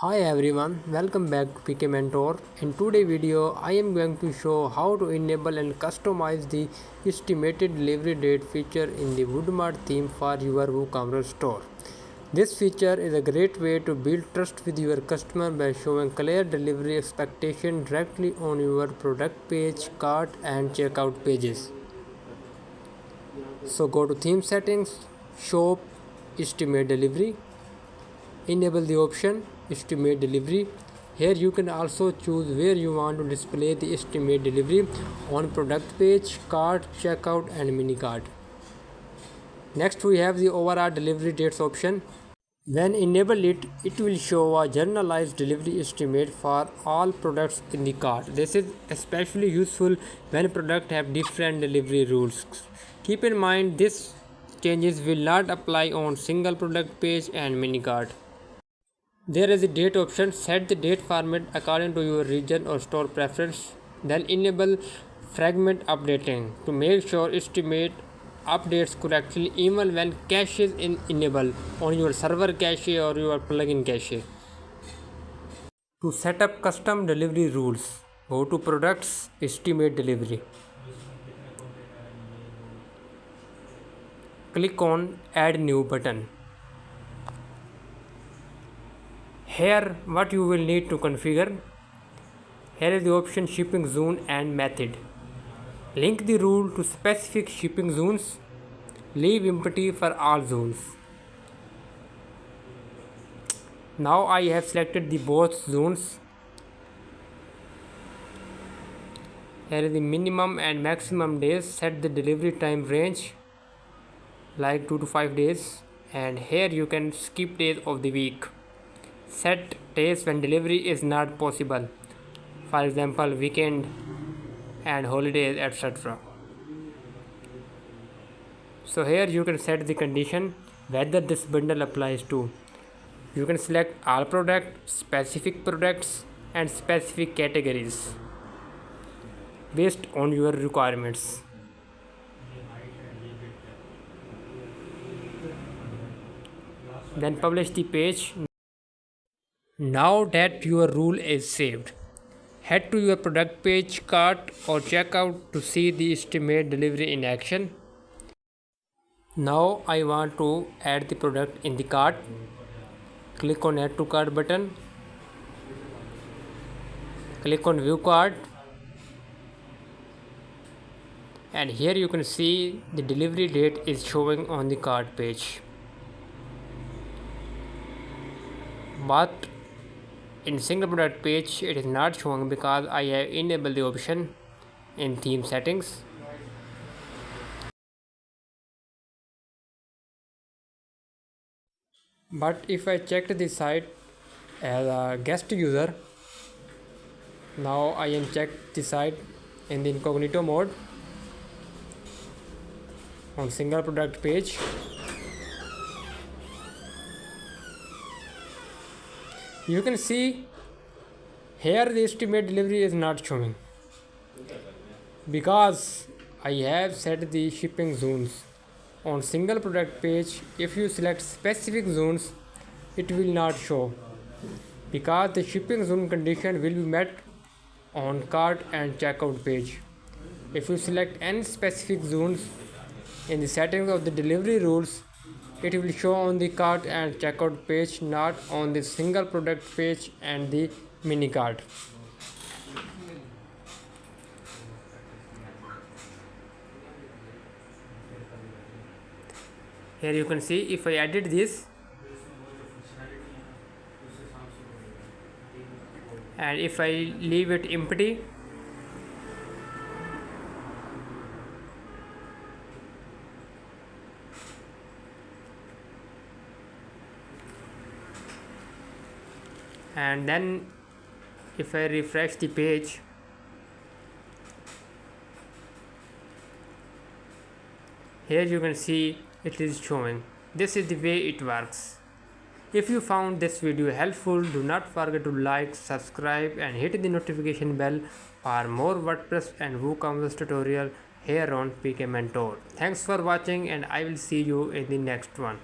Hi everyone, welcome back to pkmentor. In today's video, I am going to show how to enable and customize the estimated delivery date feature in the WoodMart theme for your WooCommerce store. This feature is a great way to build trust with your customer by showing clear delivery expectation directly on your product page, cart and checkout pages. So go to theme settings, shop, estimate delivery. Enable the option estimate delivery. Here you can also choose where you want to display the estimate delivery on product page, cart, checkout and mini cart. Next we have the overall delivery dates option. When enable it, it will show a generalized delivery estimate for all products in the cart. This is especially useful when products have different delivery rules. Keep in mind this changes will not apply on single product page and mini cart. There is a date option. Set the date format according to your region or store preference. Then enable fragment updating to make sure estimate updates correctly even when cache is enabled on your server cache or your plugin cache. To set up custom delivery rules, go to products, estimate delivery. Click on add new button. Here what you will need to configure. Here is the option shipping zone and method. Link the rule to specific shipping zones. Leave empty for all zones. Now I have selected the both zones. Here is the minimum and maximum days. Set the delivery time range like 2 to 5 days, and here you can skip days of the week. Set days when delivery is not possible, for example weekend and holidays, etc. So here you can set the condition whether this bundle applies to. You can select all products, specific products and specific categories based on your requirements. Then publish the page. Now that your rule is saved, head to your product page, cart or checkout to see the estimate delivery in action. Now I want to add the product in the cart. Click on add to cart button. Click on view cart. And here you can see the delivery date is showing on the cart page. But in single product page it is not showing because I have enabled the option in theme settings. But if I checked the site as a guest user, now I am checked the site in the incognito mode on single product page. You can see here the estimate delivery is not showing because I have set the shipping zones. On single product page, if you select specific zones, it will not show because the shipping zone condition will be met on cart and checkout page. If you select any specific zones in the settings of the delivery rules, it will show on the cart and checkout page, not on the single product page and the mini cart. Here you can see if I edit this and if I leave it empty, and then if I refresh the page, here you can see it is showing. This is the way it works. If you found this video helpful, do not forget to like, subscribe and hit the notification bell for more WordPress and WooCommerce tutorial here on pkmentor. Thanks for watching and I will see you in the next one.